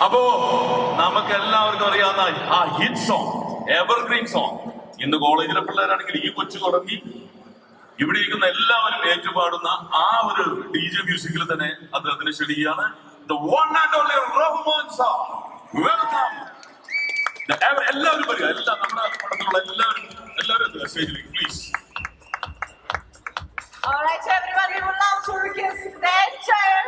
അപ്പോ നമുക്ക് എല്ലാവർക്കും അറിയാവുന്ന ആ ഹിറ്റ് സോങ്, എവർഗ്രീൻ സോങ്. ഇന്ന് കോളേജിലെ പിള്ളേരാണെങ്കിൽ ഈ കൊച്ചു തുടങ്ങി ഇവിടെ ഇരിക്കുന്ന എല്ലാവരും ഏറ്റുപാടുന്ന ആ ഒരു DJ മ്യൂസിക്കിൽ തന്നെ അദ്ദേഹത്തിന് ക്ഷണിക്കുകയാണ്. The one and only Rahman sir. Welcome. എല്ലാവരും വരിക, നമ്മുടെ പടത്തിലുള്ള എല്ലാവരും സ്റ്റേജിലേക്ക് please. All right, everyone, we would love to request the entire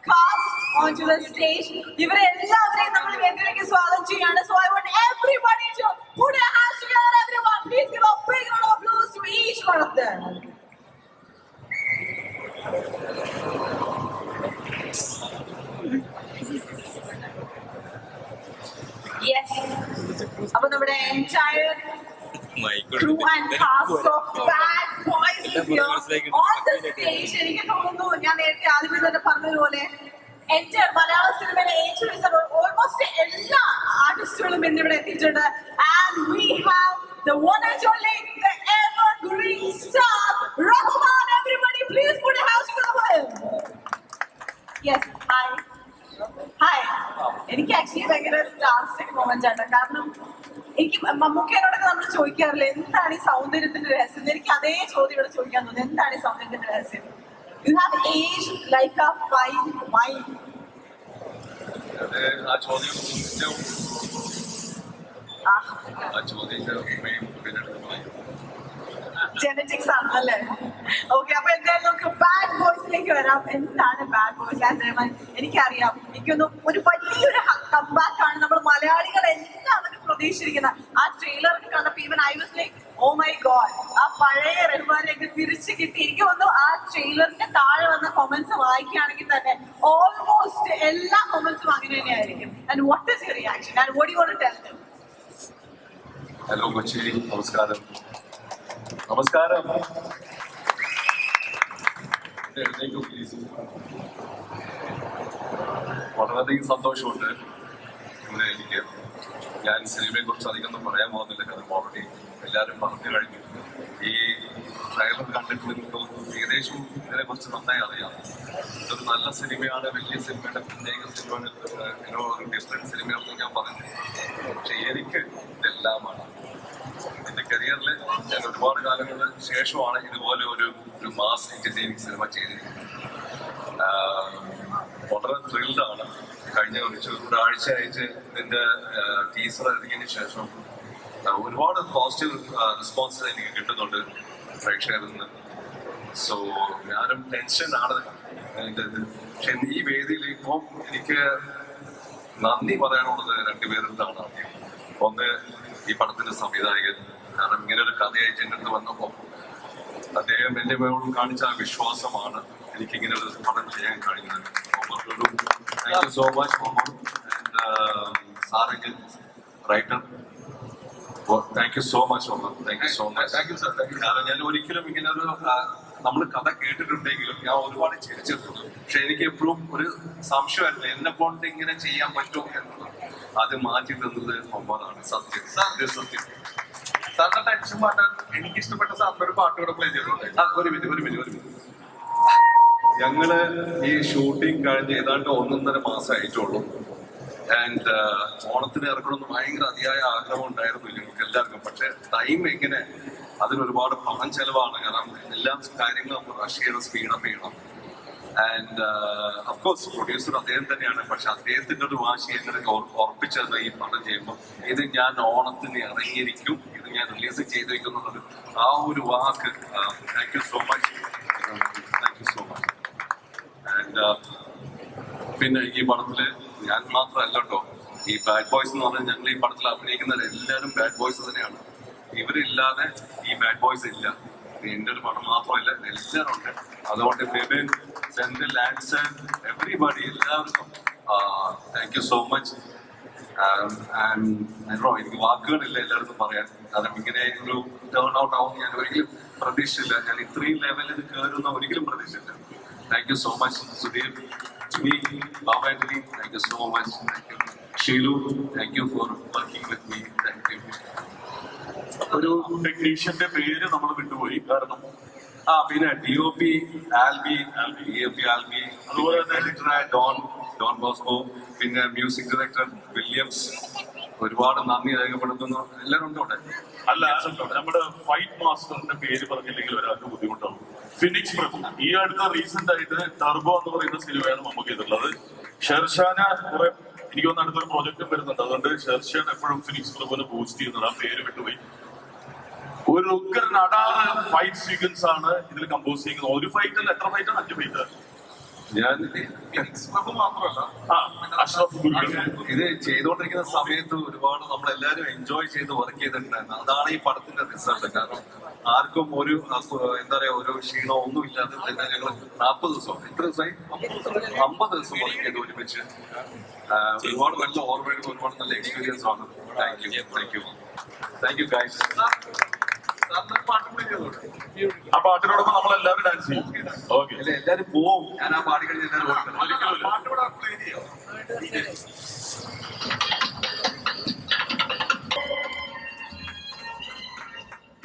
cast onto the stage. ഇവരെ എല്ലാവരെയും നമ്മൾ വേദിയിലേക്ക് സ്വാഗതം ചെയ്യാണ്. So I want everybody to put your hands together. Everyone, please give a big round of applause to each one of them. Yes. അപ്പോൾ നമ്മുടെ entire crew and cast of Bad Boys is here on the stage. എനിക്ക് തോന്നുന്നു ഞാൻ നേരത്തെ ആദ്യമേ തന്നെ പറഞ്ഞതുപോലെ എന്റെ മലയാള സിനിമയിലെ ഏറ്റവും ഓൾമോസ്റ്റ് എല്ലാ ആർട്ടിസ്റ്റുകളും ഇന്നിവിടെ എത്തിയിട്ടുണ്ട്. And we have the one and only, the evergreen star, Rahman. Everybody, please put your hands together for him. Yes, hi. Hi. എനിക്ക് ആക്ച്വലി ഭയങ്കര സ്റ്റാർസ്റ്റിക് മൊമെന്റ് ആണ്. കാരണം എനിക്ക് മമ്മൂക്കയോടൊക്കെ നമ്മൾ ചോദിക്കാറില്ല എന്താണ് ഈ സൗന്ദര്യത്തിന്റെ രഹസ്യം. എനിക്ക് അതേ ചോദ്യം ഇവിടെ ചോദിക്കാൻ തോന്നുന്നു, എന്താണ് ഈ സൗന്ദര്യത്തിന്റെ രഹസ്യം? You have age like A fine wine. Genetics ആണല്ലേ? ഓക്കെ, അപ്പൊ എന്തായാലും നമുക്ക് ബാഡ് ബോയ്സിലേക്ക് വരാം. എന്താണ് ബാഡ് ബോയ്സ്? എനിക്കറിയാം, എനിക്കൊന്നും ഒരു വലിയൊരു കംബാക്ക് ആണ് നമ്മൾ മലയാളികൾ എല്ലാവരും പ്രതീക്ഷിച്ചിരിക്കുന്നത്. ആ ട്രെയിലറൊക്കെ കണ്ടപ്പോ even I was like oh my god, ആ പഴയ റഹ്മാനെയൊക്കെ തിരിച്ചു കിട്ടി. എനിക്ക് തോന്നുന്നു ആ ട്രെയിലറിന്റെ താഴെ വന്ന കൊമന്റ്സ് വായിക്കുകയാണെങ്കിൽ തന്നെ ഓൾമോസ്റ്റ് എല്ലാ കൊമന്റ്സും അങ്ങനെ തന്നെയായിരിക്കും. And what is your reaction and what you want to tell them? Hello Kochi, നമസ്കാരം. നമസ്കാരം. വളരെയധികം സന്തോഷമുണ്ട്. ഇവിടെ ഞാൻ സിനിമയെ കുറിച്ച് അധികം പറയാൻ പോകുന്നില്ല, കാരണം ഓൾറെഡി എല്ലാവരും പറഞ്ഞു കഴിഞ്ഞു. ഈ ട്രെയിലർ കണ്ടിട്ട് നിങ്ങൾക്ക് ഏകദേശം ഇതിനെ കുറിച്ച് നന്നായി അറിയാം. ഇതൊരു നല്ല സിനിമയാണ്, വലിയ സിനിമയുടെ പ്രത്യേക സിനിമയാണ്, ഒരു ഡിഫറെന്റ് സിനിമയാണെന്ന് ഞാൻ പറഞ്ഞു. പക്ഷെ എനിക്ക് ഇതെല്ലാമാണ് എന്റെ കരിയറിൽ ഞാൻ ഒരുപാട് കാലങ്ങൾക്ക് ശേഷമാണ് ഇതുപോലെ ഒരു മാസ് എന്റർടൈനിങ് സിനിമ ചെയ്തിരിക്കുന്നത്. വളരെ ത്രില്ഡാണ്. കഴിഞ്ഞ ഒരാഴ്ചയായിട്ട് ഇതിന്റെ ടീസർ ഇറങ്ങിയതിന് ശേഷം ഒരുപാട് പോസിറ്റീവ് റെസ്പോൺസ് എനിക്ക് കിട്ടുന്നുണ്ട് പ്രേക്ഷകരിൽ നിന്ന്. സോ ഞാനും ടെൻഷനാണ് ഇതിൻ്റെ. പക്ഷെ ഈ വേദിയിൽ ഇപ്പം എനിക്ക് നന്ദി പറയാനുള്ളത് രണ്ടുപേരിലാണ്. ഒന്ന്, ഈ പടത്തിന്റെ സംവിധായകൻ. കാരണം ഇങ്ങനെ ഒരു കഥയായിട്ട് എൻ്റെ അടുത്ത് വന്നപ്പോൾ അദ്ദേഹം എൻ്റെ മേലോട് കാണിച്ച ആ വിശ്വാസമാണ് എനിക്ക് ഇങ്ങനെ ഒരു പടം ചെയ്യാൻ കഴിയുന്നത്. Thank you so much Mohan. And സാറെങ്കിൽ writer, thank you so much Mohan. Thank you so much. Thank you sir. കാരണം ഞാൻ ഒരിക്കലും ഇങ്ങനെ ഒരു നമ്മൾ കഥ കേട്ടിട്ടുണ്ടെങ്കിലും ഞാൻ ഒരുപാട് ചിരിച്ചിട്ടുണ്ട്. പക്ഷെ എനിക്ക് എപ്പോഴും ഒരു സംശയമായിരുന്നു എന്നെ കൊണ്ട് ഇങ്ങനെ ചെയ്യാൻ പറ്റുമോ എന്നുള്ളത്. അത് മാറ്റി തന്നത് ഒമ്പതാണ്. സത്യം സത്യം. സാറിന്റെ ടെൻഷൻ മാറ്റാൻ എനിക്ക് ഇഷ്ടപ്പെട്ട സാറിന്റെ ഒരു പാട്ട് കൂടെ പ്ലേ ചെയ്തിട്ടുണ്ട്. ഒരു മിനിറ്റ്. ഞങ്ങള് ഈ ഷൂട്ടിംഗ് കഴിഞ്ഞ് ഏതാണ്ട് 1.5 മാസമായിട്ടുള്ളൂ. ആൻഡ് ഓണത്തിന് ഇറക്കണമെന്ന് ഭയങ്കര അതിയായ ആഗ്രഹം ഉണ്ടായിരുന്നു ഞങ്ങൾക്ക് എല്ലാവർക്കും. പക്ഷെ ടൈം എങ്ങനെ, അതിനൊരുപാട് പണം ചെലവാണ്. കാരണം എല്ലാ കാര്യങ്ങളും നമ്മൾ റഷ് ചെയ്യണം, സ്പീഡപ്പ് ചെയ്യണം. ആൻഡ് അഫ്കോഴ്സ് പ്രൊഡ്യൂസർ അദ്ദേഹം തന്നെയാണ്. പക്ഷെ അദ്ദേഹത്തിന്റെ ഒരു വാശി എങ്ങനെ ഉറപ്പിച്ചത് ഈ പടം ചെയ്യുമ്പോൾ ഇത് ഞാൻ ഓണത്തിന് ഇറങ്ങിയിരിക്കും, ഇത് ഞാൻ റിലീസ് ചെയ്തിരിക്കും എന്നുള്ളത് ആ ഒരു വാക്ക്. Thank you so much. Thank you so much. And പിന്നെ ഈ പടത്തില് ഞാൻ മാത്രമല്ല കേട്ടോ, ഈ ബാഡ് ബോയ്സ് എന്ന് പറഞ്ഞാൽ ഞങ്ങൾ ഈ പടത്തിൽ അഭിനയിക്കുന്ന എല്ലാവരും ബാഡ് ബോയ്സ് തന്നെയാണ്. ഇവരില്ലാതെ ഈ ബാഡ് ബോയ്സ് ഇല്ല. എന്റെ ഒരു പടം മാത്രമല്ല, എല്ലാവരും ഉണ്ട്. അതുകൊണ്ട് ബിബിൻ, സെന്തിൽ, ആൻസൺ, എവറിബഡി, എല്ലാവർക്കും താങ്ക് യു സോ മച്ച്. എനിക്ക് വാക്കുകളില്ല എല്ലാവർക്കും പറയാൻ. കാരണം ഇങ്ങനെ ഒരു ടേൺ ഔട്ട് ആവും ഞാൻ ഒരിക്കലും പ്രതീക്ഷിച്ചില്ല. ഞാൻ ഇത്രയും ലെവലിൽ ഇത് കയറുന്ന ഒരിക്കലും പ്രതീക്ഷിച്ചില്ല. Thank you so much Sudheer, Babu Antony, thank you so much. Thank U Sheelu, thank you for working with me. Thank you. ഒരു ടെക്നീഷ്യന്റെ പേര് നമ്മൾ വിട്ടുപോയി. കാരണം പിന്നെ DOP ആൽബി, അതുപോലെ തന്നെ എഡിറ്ററായ ഡോൺ, ഡോൺ ബോസ്കോ, പിന്നെ മ്യൂസിക് ഡയറക്ടർ വില്യംസ്, ഒരുപാട് നന്ദി രേഖപ്പെടുത്തുന്നു. എല്ലാവരും ഉണ്ടോ അവിടെ? അല്ല, നമ്മുടെ ഫൈറ്റ് മാസ്റ്ററിന്റെ പേര് പറഞ്ഞില്ലെങ്കിൽ ഒരാൾക്ക് ബുദ്ധിമുട്ടാവും. ഫിനിക്സ് പ്രഭു ഈ അടുത്ത റീസെന്റ് ആയിട്ട് ടർബോ എന്ന് പറയുന്ന സിനിമയാണ് നമുക്ക് ചെയ്തിട്ടുള്ളത്. ഷെർഷാന കുറെ എനിക്ക് തോന്നുന്നു അടുത്തൊരു പ്രോജക്റ്റും വരുന്നുണ്ട്. അതുകൊണ്ട് ഷെർഷാൻ എപ്പോഴും ഫിനിക്സ് പ്രഭുവിനെ ബൂസ്റ്റ് ചെയ്യുന്നത്. ആ പേര് വിട്ടുപോയി. ഒരു ഉഗ്രൻ അടാറ് ഫൈറ്റ് സീക്വൻസ് ആണ് ഇതിൽ കമ്പോസ് ചെയ്യുന്നത്. ഒരു ഫൈറ്റിൽ എത്ര ഫൈറ്റാണ്? 5 ഫൈറ്റ്. ഞാൻ മാത്രമല്ല, അഷ്റഫ് ഗുരുക്കൾ ഇത് ചെയ്തുകൊണ്ടിരിക്കുന്ന സമയത്ത് ഒരുപാട് നമ്മളെല്ലാരും എൻജോയ് ചെയ്ത് വർക്ക് ചെയ്തിട്ടുണ്ടായിരുന്നു. അതാണ് ഈ പടത്തിന്റെ റിസൾട്ട്. കാരണം ആർക്കും ഒരു എന്താ പറയാ ഒരു ക്ഷീണോ ഒന്നും ഇല്ലാതെ തന്നെ ഞങ്ങൾ 40 ദിവസം, എത്ര ദിവസമായി? 50 ദിവസം വർക്ക് ചെയ്ത് ഒരുമിച്ച്. ഒരുപാട് നല്ല ഓർമ്മകളും ഒരുപാട് നല്ല എക്സ്പീരിയൻസ് ആണ്. Thank you guys. ആ പാട്ടിനോടൊപ്പം നമ്മൾ എല്ലാവരും ഡാൻസ് ചെയ്യും. ഓക്കെ, എല്ലാരും പോവും. ഞാൻ ആ പാടി കഴിഞ്ഞ് എല്ലാവരും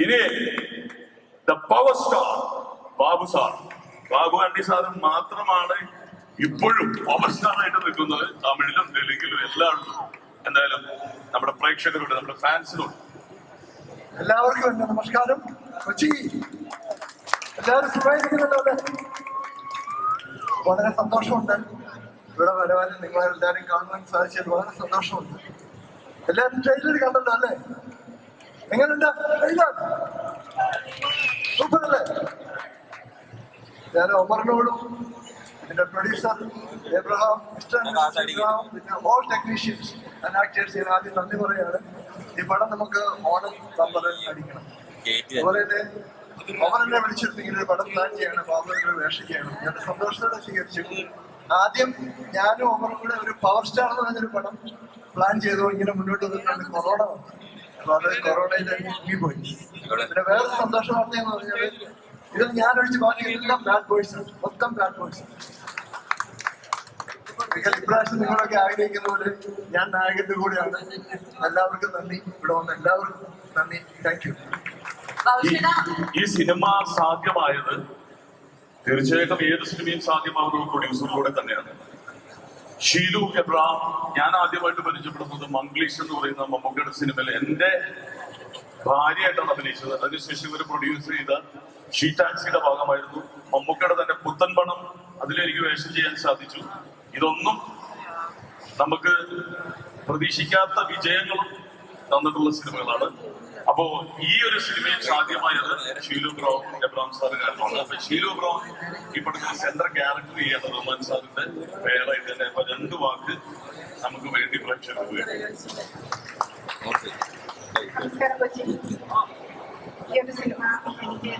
ഇനി the power star Babu sir, Babu ആന്റി സാറും മാത്രമാണ് ഇപ്പോഴും പവർ സ്റ്റാർ ആയിട്ട് നിൽക്കുന്നത്. തമിഴിലും തെലുങ്കിലും എല്ലായിടത്തും. എന്തായാലും നമ്മുടെ പ്രേക്ഷകരോട്, നമ്മുടെ ഫാൻസിനോട് എല്ലാവർക്കും എന്റെ നമസ്കാരം. കൊച്ചി എല്ലാവരും സുഖമായിരിക്കുന്നുണ്ടോ? വളരെ സന്തോഷമുണ്ട് ഇവിടെ വരാനും നിങ്ങളെല്ലാവരും കാണുവാൻ സാധിച്ചത് വളരെ സന്തോഷമുണ്ട്. എല്ലാവരും ട്രെയിലർ കണ്ടല്ലോ അല്ലേ? എങ്ങനെയുണ്ട് ട്രെയിലർ? സൂപ്പറല്ലേ? ഞാൻ ഒമറിനോടും എന്റെ പ്രൊഡ്യൂസർ എബ്രഹാം, പിന്നെ ഓൾ ടെക്നീഷ്യൻസ് ആൻഡ് ആക്ടേഴ്സ് ഞാൻ ആദ്യം നന്ദി പറയാണ്. ഈ പടം നമുക്ക് ഓണം നമ്പർ അടിക്കണം. അതുപോലെ തന്നെ അവർ എന്നെ വിളിച്ചിരുന്നു ഇങ്ങനെ ഒരു പടം പ്ലാൻ ചെയ്യണം, ബാബുവിന്റെ വേഷം ചെയ്യണം. ഞാൻ സന്തോഷത്തോടെ സ്വീകരിച്ചു. ആദ്യം ഞാനും ഓമറും കൂടെ ഒരു പവർ സ്റ്റാർ എന്ന് പറഞ്ഞൊരു പടം പ്ലാൻ ചെയ്തു. ഇങ്ങനെ മുന്നോട്ട് വന്നിട്ടാണ് കൊറോണ വന്നത്. അപ്പൊ അത് കൊറോണയിൽ പോയി. പിന്നെ വേറൊരു സന്തോഷ വാർത്ത എന്ന് പറഞ്ഞാൽ ഇതിൽ ഞാനൊഴിച്ച് ബാക്കി എല്ലാം ബാഡ് ബോയ്സ്, മൊത്തം ബാഡ് ബോയ്സ്. ഇപ്രാവശ്യം നിങ്ങളൊക്കെ ആഗ്രഹിക്കുന്ന പോലെ ഞാൻ നായകന്റെ കൂടെയാണ്. എല്ലാവർക്കും നന്ദി. ഇവിടെ വന്ന എല്ലാവർക്കും നന്ദി. Thank U. ഈ സിനിമ സാധ്യമായത് തീർച്ചയായിട്ടും ഏത് സിനിമയും സാധ്യമാകുന്ന പ്രൊഡ്യൂസറിലൂടെ തന്നെയാണ്. ഷീലു എബ്രഹാം ഞാൻ ആദ്യമായിട്ട് പരിചയപ്പെടുന്നത് മംഗ്ലീഷ് എന്ന് പറയുന്ന മമ്മൂക്കയുടെ സിനിമയിൽ എന്റെ ഭാര്യയായിട്ടാണ് അഭിനയിച്ചത്. അതിനുശേഷം ഇവർ പ്രൊഡ്യൂസ് ചെയ്ത ഷീ ടാക്സിയുടെ ഭാഗമായിരുന്നു. മമ്മൂക്കയുടെ തന്നെ പുത്തൻ പണം അതിലെനിക്ക് വേഷം ചെയ്യാൻ സാധിച്ചു. ഇതൊന്നും നമുക്ക് പ്രതീക്ഷിക്കാത്ത വിജയങ്ങളും തന്നിട്ടുള്ള സിനിമകളാണ്. അപ്പോ ഈ ഒരു സിനിമയിൽ സാധ്യമായത് ഷീലു ബ്രോ എബ്രഹാം സാറ് കാരണമാണ്. അപ്പൊ ഷീലു ബ്രോ ഈ പടത്തിൽ സെൻട്രൽ ക്യാരക്ടർ ചെയ്യേണ്ട റഹ്മാൻ സാറിന്റെ പേരായിട്ട് തന്നെ. അപ്പൊ 2 വാക്ക് നമുക്ക് വേണ്ടി പ്രേക്ഷകർക്ക് വേണ്ടി. നമസ്കാരം കൊച്ചി. ഈ ഒരു സിനിമ എനിക്ക്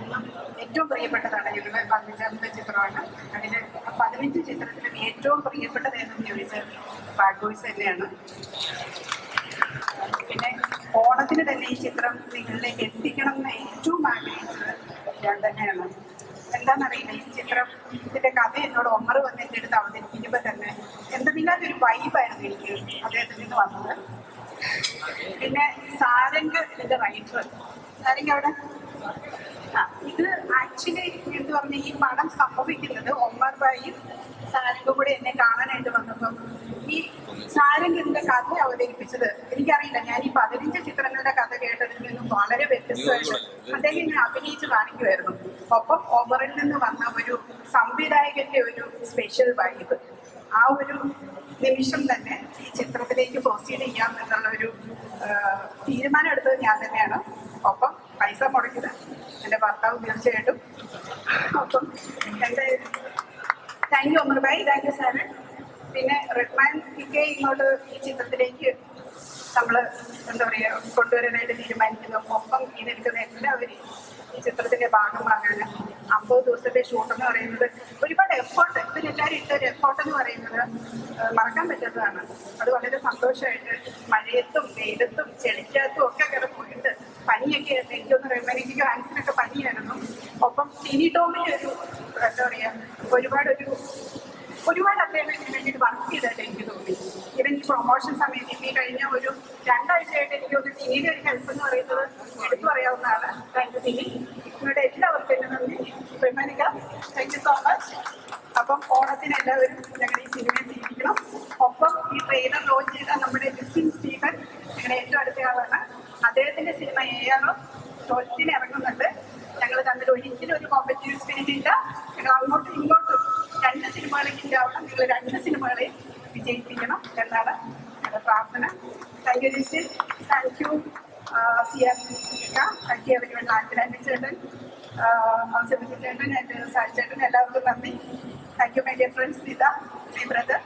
ഏറ്റവും പ്രിയപ്പെട്ടതാണ്. ഞങ്ങളുടെ 15ാമത്തെ ചിത്രമാണ്. അതിൽ 15 ചിത്രത്തിലും ഏറ്റവും പ്രിയപ്പെട്ടത് എന്ന് ചോദിച്ചാൽ ബാഡ് ബോയ്സ് തന്നെയാണ്. പിന്നെ ഓണത്തിന് തന്നെ ഈ ചിത്രം നിങ്ങളിലേക്ക് എത്തിക്കണം എന്ന് ഏറ്റവും ആഗ്രഹിച്ചത് ഞാൻ തന്നെയാണ്. എന്താണെന്നറിയില്ല, ഈ ചിത്രം ഇതിന്റെ കഥ എന്നോട് ഒമർ വന്ന് എൻ്റെ അടുത്ത് അവതരിപ്പിക്കുമ്പോൾ തന്നെ എന്തെന്നില്ലാത്തൊരു വൈബായിരുന്നു എനിക്ക് അദ്ദേഹത്തിൽ നിന്ന് വന്നത്. പിന്നെ സാരംഗ് ഇതിന്റെ റൈറ്റർ, സാരംഗ് അവിടെ ഇത് ആക്ച്വലി എന്ന് പറഞ്ഞ ഈ പടം സംഭവിക്കുന്നത് ഒമർ ഭായിയും സാരംഗും കൂടെ എന്നെ കാണാനായിട്ട് വന്നപ്പം ഈ സാരംഗ് ഇതിന്റെ കഥ അവതരിപ്പിച്ചത് എനിക്കറിയില്ല. ഞാൻ ഈ 15 ചിത്രങ്ങളുടെ കഥ കേട്ടതിൽ നിന്നും വളരെ വ്യത്യസ്തമായിട്ട് അദ്ദേഹം ഇങ്ങനെ അഭിനയിച്ച് കാണിക്കുമായിരുന്നു. ഒപ്പം ഒമറിൽ നിന്ന് വന്ന ഒരു സംവിധായകന്റെ ഒരു സ്പെഷ്യൽ വൈബ്, ആ ഒരു നിമിഷം തന്നെ ഈ ചിത്രത്തിലേക്ക് പ്രൊസീഡ് ചെയ്യാം എന്നുള്ള ഒരു തീരുമാനം എടുത്തത് ഞാൻ തന്നെയാണ്. ഒപ്പം പൈസ മുടക്കിയത് എൻ്റെ ഭർത്താവ് തീർച്ചയായിട്ടും. ഒപ്പം എൻ്റെ താങ്ക് യു ഒമർ ഭായി, താങ്ക് യു സാരൻ. പിന്നെ റഹ്മാൻ ഒക്കെ ഇങ്ങോട്ട് ഈ ചിത്രത്തിലേക്ക് നമ്മൾ എന്താ പറയുക കൊണ്ടുവരാനായിട്ട് തീരുമാനിക്കുന്നു. ഒപ്പം ഇതെടുക്കുന്ന എല്ലാവരും ഈ ചിത്രത്തിന്റെ ഭാഗമാകാൻ 50 ദിവസത്തെ ഷൂട്ട് എന്ന് പറയുന്നത് ഒരുപാട് എഫേർട്ട്, ഇതിനെല്ലാവരും ഇട്ടൊരു എഫേർട്ട് എന്ന് പറയുന്നത് മറക്കാൻ പറ്റാത്തതാണ്. അത് വളരെ സന്തോഷമായിട്ട് മഴയത്തും വെയിലത്തും ചെളിക്കകത്തും ഒക്കെ കിടന്നിട്ട് പനിയൊക്കെ ആയിരുന്നു. എനിക്കൊന്ന് പറയുമ്പോൾ എനിക്ക് ഫാൻസിനൊക്കെ പനിയായിരുന്നു. ഒപ്പം ടിനി ടോമിൻ്റെ ഒരു എന്താ പറയുക ഒരുപാട് അദ്ദേഹം ഇതിന് വേണ്ടിയിട്ട് വർക്ക് ചെയ്തതായിട്ട് എനിക്ക് തോന്നി. ഇവൻ ഈ പ്രൊമോഷൻ സമയത്ത് ഈ കഴിഞ്ഞ ഒരു 2 ആഴ്ചയായിട്ട് എനിക്ക് തോന്നി ടിനിയുടെ ഒരു ഹെൽപ്പ് എന്ന് പറയുന്നത് എടുത്തു പറയാവുന്നതാണ്. Thank you Tini. നിങ്ങളുടെ എല്ലാവർക്കും എന്നെ നന്ദി. Thank you so much. അപ്പം ഓണത്തിന് എല്ലാവരും ഞങ്ങളുടെ ഈ സിനിമയെ സ്വീകരിക്കണം. ഒപ്പം ഈ ട്രെയിലർ ലോഞ്ച് ചെയ്ത നമ്മുടെ ലിസ്റ്റിൻ സ്റ്റീഫൻ ഞങ്ങളുടെ ഏറ്റവും അടുത്തയാളാണ്. അദ്ദേഹത്തിന്റെ സിനിമ AR 12 ഇറങ്ങുന്നുണ്ട്. ഞങ്ങൾ തമ്മിൽ ഒരിക്കലും ഒരു കോമ്പറ്റീവ് സ്പിരിറ്റ് ഇല്ല. ഞങ്ങൾ അങ്ങോട്ടും ഇങ്ങോട്ടും 2 സിനിമകളെ ഹിറ്റാവണം. നിങ്ങൾ 2 സിനിമകളെ വിജയിപ്പിക്കണം എന്നാണ് ഞങ്ങളുടെ പ്രാർത്ഥന. Thank you Listin, thank you CR, thank you everyone, Andy ചേട്ടൻ, ചേട്ടൻ, എൻ്റെ സായി ചേട്ടൻ, എല്ലാവർക്കും നന്ദി. Thank you my dear friends, Nita, my brother.